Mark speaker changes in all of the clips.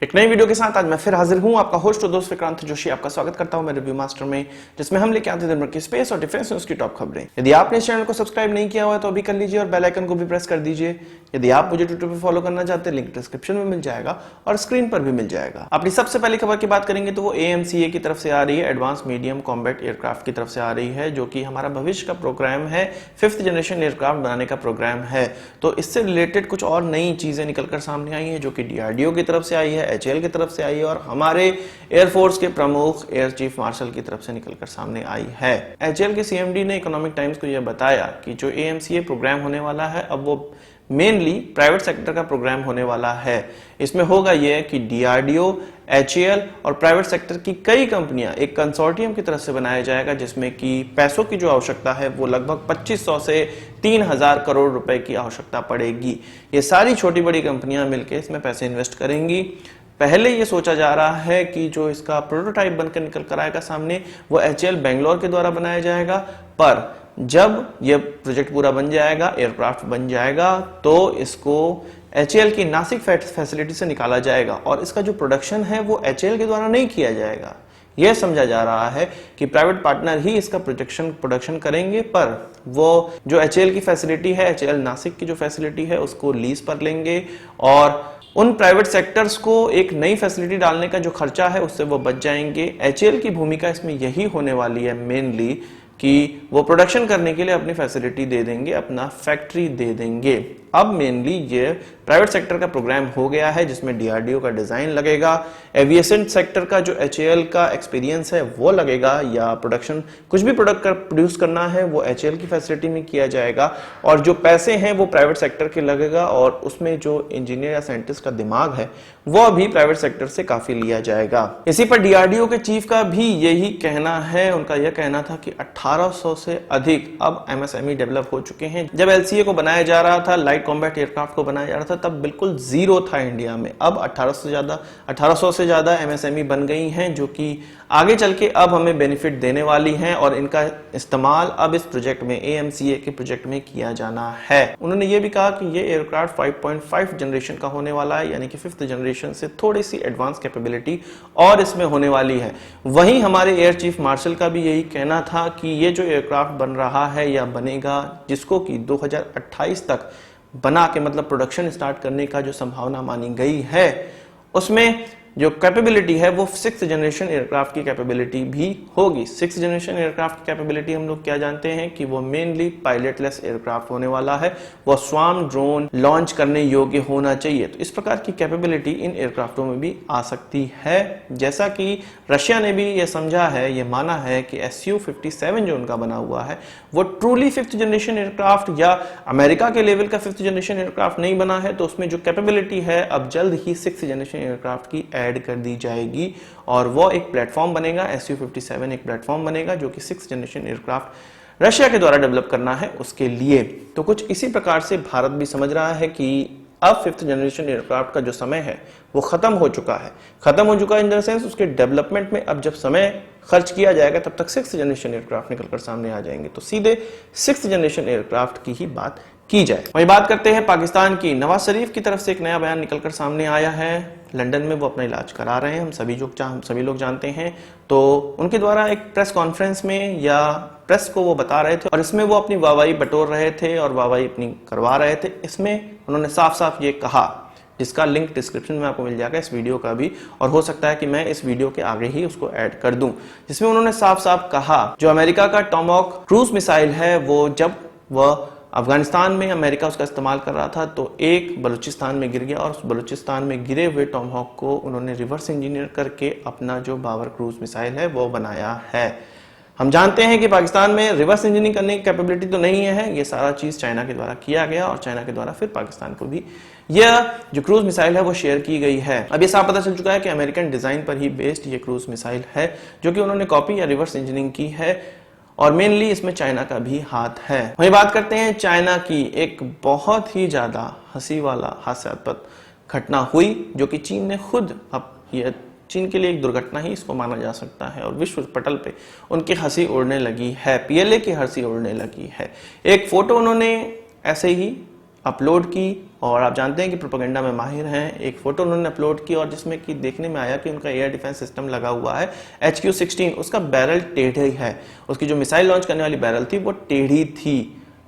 Speaker 1: एक नई वीडियो के साथ आज मैं फिर हाजिर हूं, आपका होस्ट और दोस्त विक्रांत जोशी आपका स्वागत करता हूं मेरे रिव्यू मास्टर में, जिसमें हम लेके आते हैं दिन भर की स्पेस और डिफेंस न्यूज की टॉप खबरें। यदि आपने इस चैनल को सब्सक्राइब नहीं किया हुआ है तो अभी कर लीजिए और बेल आइकन को भी प्रेस कर दीजिए। यदि आप मुझे ट्विटर पर फॉलो करना चाहते हैं, लिंक डिस्क्रिप्शन में मिल जाएगा और स्क्रीन पर भी मिल जाएगा। अपनी सबसे पहली खबर की बात करेंगे तो वो AMCA की तरफ से आ रही है, एडवांस मीडियम कॉम्बैट एयरक्राफ्ट की तरफ से आ रही है, जो कि हमारा भविष्य का प्रोग्राम है, 5th जनरेशन एयरक्राफ्ट बनाने का प्रोग्राम है। तो इससे रिलेटेड कुछ और नई चीजें निकलकर सामने आई है, जो कि DRDO की तरफ से आई है, HAL की तरफ से आई है और हमारे एयरफोर्स के प्रमुख एयर चीफ मार्शल की तरफ से निकलकर सामने आई है। HAL के CMD ने इकोनॉमिक टाइम्स को यह बताया कि जो AMCA प्रोग्राम होने वाला है, अब वो मेनली प्राइवेट सेक्टर का प्रोग्राम होने वाला है। इसमें होगा यह कि DRDO, HAL और प्राइवेट सेक्टर की कई कंपनियां एक कंसोर्टियम की तरफ से बनाया जाएगा, जिसमें कि पैसों की जो आवश्यकता है वो लगभग 2500 से 3000 करोड़ रुपए की आवश्यकता पड़ेगी। ये सारी छोटी बड़ी कंपनियां मिलकर इसमें पैसे इन्वेस्ट करेंगी। पहले ये सोचा जा रहा है कि जो इसका प्रोटोटाइप बनकर निकल कर आएगा सामने, वो HAL बेंगलोर के द्वारा बनाया जाएगा, पर जब ये प्रोजेक्ट पूरा बन जाएगा, एयरक्राफ्ट बन जाएगा, तो इसको HAL की नासिक फैसिलिटी से निकाला जाएगा और इसका जो प्रोडक्शन है वो HAL के द्वारा नहीं किया जाएगा। यह समझा जा रहा है कि प्राइवेट पार्टनर ही इसका प्रोडक्शन करेंगे, पर वो जो HAL की फैसिलिटी है, HAL नासिक की जो फैसिलिटी है, उसको लीज पर लेंगे और उन प्राइवेट सेक्टर्स को एक नई फैसिलिटी डालने का जो खर्चा है उससे वो बच जाएंगे। HAL की भूमिका इसमें यही होने वाली है मेनली कि वो प्रोडक्शन करने के लिए अपनी फैसिलिटी दे देंगे, अपना फैक्ट्री दे देंगे। अब मेनली ये प्राइवेट सेक्टर का प्रोग्राम हो गया है, जिसमें DRDO का डिजाइन लगेगा, एविएशन सेक्टर का जो HAL का एक्सपीरियंस है वो लगेगा, या प्रोडक्शन कुछ भी प्रोड्यूस करना है वो HAL की फैसिलिटी में किया जाएगा और जो पैसे हैं वो प्राइवेट सेक्टर के लगेगा और उसमें जो इंजीनियर या साइंटिस्ट का दिमाग है वो भी प्राइवेट सेक्टर से काफी लिया जाएगा। इसी पर DRDO के चीफ का भी यही कहना है। उनका यह कहना था कि 1800 से अधिक अब MSME डेवलप हो चुके हैं। जब LCA को बनाया जा रहा था, लाइट कॉम्बैट एयरक्राफ्ट को बनाया जा रहा था, तब बिल्कुल जीरो था इंडिया में। अब 1800 से ज्यादा MSME बन गई हैं, जो कि आगे चल के अब हमें बेनिफिट देने वाली हैं और इनका इस्तेमाल अब इस प्रोजेक्ट में, AMCA के प्रोजेक्ट में किया जाना है। उन्होंने ये भी कहा कि ये एयरक्राफ्ट 5.5 जनरेशन का होने वाला है, यानी कि 5th जनरेशन से थोड़ी सी एडवांस कैपेबिलिटी और इसमें होने वाली है। वहीं हमारे एयर चीफ मार्शल का भी यही कहना था कि ये जो एयरक्राफ्ट बन रहा है या बनेगा, जिसको कि 2028 तक बना के मतलब प्रोडक्शन स्टार्ट करने का जो संभावना मानी गई है, उसमें जो कैपेबिलिटी है वो 6th जनरेशन एयरक्राफ्ट की कैपेबिलिटी भी होगी। 6th जनरेशन एयरक्राफ्ट की कैपेबिलिटी हम लोग क्या जानते हैं कि वो मेनली पायलटलेस एयरक्राफ्ट होने वाला है, वो स्वार्म ड्रोन लॉन्च करने योग्य होना चाहिए। तो इस प्रकार की कैपेबिलिटी इन एयरक्राफ्टों में भी आ सकती है। जैसा कि रशिया ने भी ये समझा है, ये माना है कि Su-57 जो उनका बना हुआ है वो ट्रूली 5th जनरेशन एयरक्राफ्ट या अमेरिका के लेवल का 5th जनरेशन एयरक्राफ्ट नहीं बना है, तो उसमें जो कैपेबिलिटी है अब जल्द ही 6th जनरेशन एयरक्राफ्ट की ऐड कर दी जाएगी और वो एक प्लेटफॉर्म बनेगा। Su-57 एक प्लेटफॉर्म बनेगा जो कि 6th जनरेशन एयरक्राफ्ट रशिया के द्वारा डेवलप करना है उसके लिए। तो कुछ इसी प्रकार से भारत भी समझ रहा है कि अब 5th जनरेशन एयरक्राफ्ट का जो समय है वो खत्म हो चुका है। खत्म हो चुका है इन द सेंस उसके डेवलपमेंट में अब जब समय खर्च किया जाएगा तब तक 6th जनरेशन एयरक्राफ्ट निकलकर सामने आ जाएंगे। तो सीधे 6th जनरेशन एयरक्राफ्ट की ही बात की जाए। वही बात करते हैं पाकिस्तान की। नवाज शरीफ की तरफ से एक नया बयान निकलकर सामने आया है। लंदन में वो अपना इलाज करा रहे हैं, हम सभी लोग जानते हैं। तो उनके द्वारा एक प्रेस कॉन्फ्रेंस में या प्रेस को वो बता रहे थे और इसमें वो अपनी वाहवाही बटोर रहे थे और वाहवाही अपनी करवा रहे थे। इसमें उन्होंने साफ साफ ये कहा, जिसका लिंक डिस्क्रिप्शन में आपको मिल जाएगा इस वीडियो का भी, और हो सकता है कि मैं इस वीडियो के आगे ही उसको ऐड कर दूं, जिसमें उन्होंने साफ साफ कहा जो अमेरिका का टॉमहॉक क्रूज मिसाइल है, वो जब वह अफगानिस्तान में अमेरिका उसका इस्तेमाल कर रहा था तो एक बलूचिस्तान में गिर गया और उस बलूचिस्तान में गिरे हुए टॉमहॉक को उन्होंने रिवर्स इंजीनियर करके अपना जो बाबर क्रूज मिसाइल है वो बनाया है। हम जानते हैं कि पाकिस्तान में रिवर्स इंजीनियरिंग करने की कैपेबिलिटी तो नहीं है, ये सारा चीज चाइना के द्वारा किया गया और चाइना के द्वारा फिर पाकिस्तान को भी यह जो क्रूज मिसाइल है वो शेयर की गई है। अब ये साफ पता चल चुका है कि अमेरिकन डिजाइन पर ही बेस्ड ये क्रूज मिसाइल है, जो कि उन्होंने कॉपी या रिवर्स इंजीनियरिंग की है और मेनली इसमें चाइना का भी हाथ है। वही बात करते हैं चाइना की। एक बहुत ही ज्यादा हंसी वाला हास्यास्पद घटना हुई, जो कि चीन ने खुद, अब यह चीन के लिए एक दुर्घटना ही इसको माना जा सकता है और विश्व पटल पे उनकी हंसी उड़ने लगी है, PLA की हंसी उड़ने लगी है। एक फोटो उन्होंने ऐसे ही अपलोड की और आप जानते हैं कि प्रोपेगेंडा में माहिर हैं। एक फोटो उन्होंने अपलोड की और जिसमें कि देखने में आया कि उनका एयर डिफेंस सिस्टम लगा हुआ है HQ-16, उसका बैरल टेढ़ा ही है। उसकी जो मिसाइल लॉन्च करने वाली बैरल थी वो टेढ़ी थी।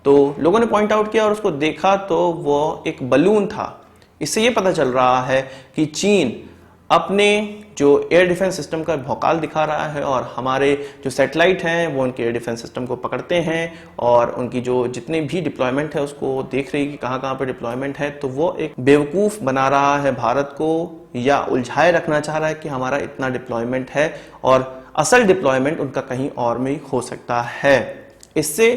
Speaker 1: तो लोगों ने पॉइंट आउट किया और उसको देखा तो वो एक बलून था। इससे ये पता चल रहा है कि चीन अपने जो एयर डिफेंस सिस्टम का भौकाल दिखा रहा है और हमारे जो सैटेलाइट हैं वो उनके एयर डिफेंस सिस्टम को पकड़ते हैं और उनकी जो जितनी भी डिप्लॉयमेंट है उसको देख रही है कि कहाँ कहाँ पर डिप्लॉयमेंट है। तो वो एक बेवकूफ़ बना रहा है भारत को, या उलझाए रखना चाह रहा है कि हमारा इतना डिप्लॉयमेंट है और असल डिप्लॉयमेंट उनका कहीं और में हो सकता है। इससे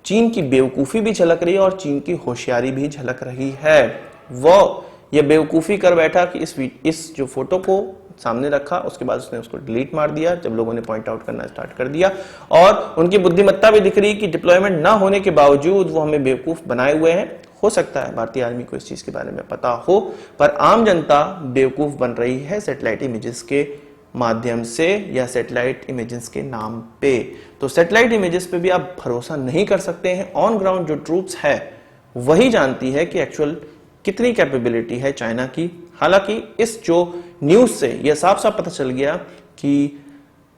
Speaker 1: चीन की बेवकूफ़ी भी झलक रही है और चीन की होशियारी भी झलक रही है। वो ये बेवकूफ़ी कर बैठा कि इस जो फोटो को सामने रखा, उसके बाद उसने उसको डिलीट मार दिया जब लोगों ने पॉइंट आउट करना स्टार्ट कर दिया। और उनकी बुद्धिमत्ता भी दिख रही कि डिप्लॉयमेंट ना होने के बावजूद वो हमें बेवकूफ़ बनाए हुए हैं। हो सकता है भारतीय आर्मी को इस चीज़ के बारे में पता हो, पर आम जनता बेवकूफ़ बन रही है सैटेलाइट इमेजेस के माध्यम से या सैटेलाइट इमेजेस के नाम पे। तो सैटेलाइट इमेजेस पे भी आप भरोसा नहीं कर सकते हैं। ऑन ग्राउंड जो ट्रूथ्स है वही जानती है कि एक्चुअल कितनी कैपेबिलिटी है चाइना की। हालांकि इस जो न्यूज से यह साफ साफ पता चल गया कि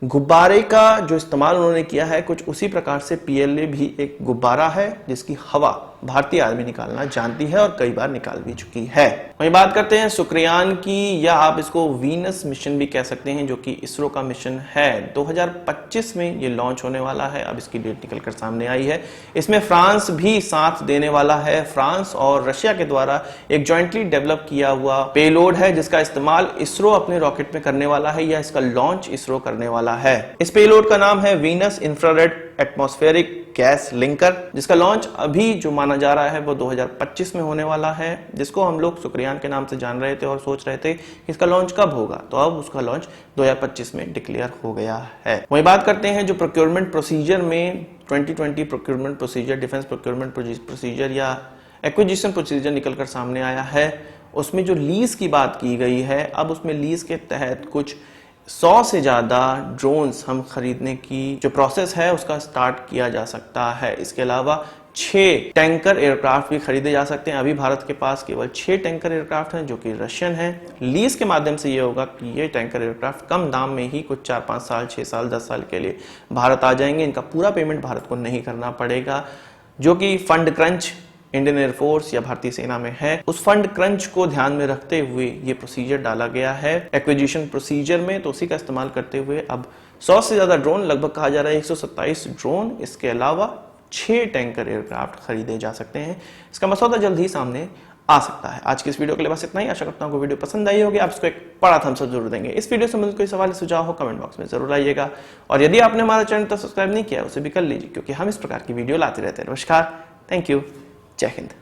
Speaker 1: गुब्बारे का जो इस्तेमाल उन्होंने किया है कुछ उसी प्रकार से PLA भी एक गुब्बारा है जिसकी हवा भारतीय आर्मी निकालना जानती है और कई बार निकाल भी चुकी है। वहीं बात करते हैं शुक्रयान की, या आप इसको वीनस मिशन भी कह सकते हैं, जो कि इसरो का मिशन है। 2025 में ये लॉन्च होने वाला है। अब इसकी डेट निकलकर सामने आई है। इसमें फ्रांस भी साथ देने वाला है। फ्रांस और रशिया के द्वारा एक जॉइंटली डेवलप किया हुआ पेलोड है जिसका इस्तेमाल इसरो अपने रॉकेट में करने वाला है, या इसका लॉन्च इसरो करने वाला है। इस पेलोड का नाम है Venus infrared atmospheric gas linker, जिसका लॉन्च अभी जो माना जा रहा है वो 2025 में होने वाला है, जिसको हम लोग शुक्रयान के नाम से जान रहे थे और सोच रहे थे कि इसका लॉन्च कब होगा। तो अब उसका लॉन्च 2025 में डिक्लेयर हो गया है। वही बात करते हैं जो प्रोक्योरमेंट प्रोसीजर में 2020 procurement procedure, defence procurement procedure या एक्विजिशन प्रोसीजर निकलकर सामने आया है। उसमें जो लीज की बात की गई है, अब उसमें लीज के तहत कुछ 100 से ज़्यादा ड्रोन्स हम खरीदने की जो प्रोसेस है उसका स्टार्ट किया जा सकता है। इसके अलावा 6 टैंकर एयरक्राफ्ट भी खरीदे जा सकते हैं। अभी भारत के पास केवल 6 टैंकर एयरक्राफ्ट हैं जो कि रशियन हैं। लीज के माध्यम से ये होगा कि ये टैंकर एयरक्राफ्ट कम दाम में ही कुछ 4-5 साल, 6 साल, 10 साल के लिए भारत आ जाएंगे। इनका पूरा पेमेंट भारत को नहीं करना पड़ेगा, जो कि फंड क्रंच इंडियन एयरफोर्स या भारतीय सेना में है। उस फंड क्रंच को ध्यान में रखते हुए ये प्रोसीजर डाला गया है एक्विजिशन प्रोसीजर में। तो उसी का इस्तेमाल करते हुए अब 100 से ज्यादा ड्रोन, लगभग कहा जा रहा है 127 ड्रोन, इसके अलावा 6 टैंकर एयरक्राफ्ट खरीदे जा सकते हैं। इसका मसौदा जल्द ही सामने आ सकता है। आज की इस वीडियो के लिए बस इतना ही। आशा करता हूँ कि वीडियो पसंद आई होगी। आप इसको एक बड़ा थम्स अप जरूर देंगे। इस वीडियो से संबंधित कोई सवाल सुझाव हो कमेंट बॉक्स में जरूर आइएगा, और यदि आपने हमारा चैनल तक सब्सक्राइब नहीं किया उसे भी कर लीजिए, क्योंकि हम इस प्रकार की वीडियो लाते रहते हैं। नमस्कार, थैंक यू, जय हिंद।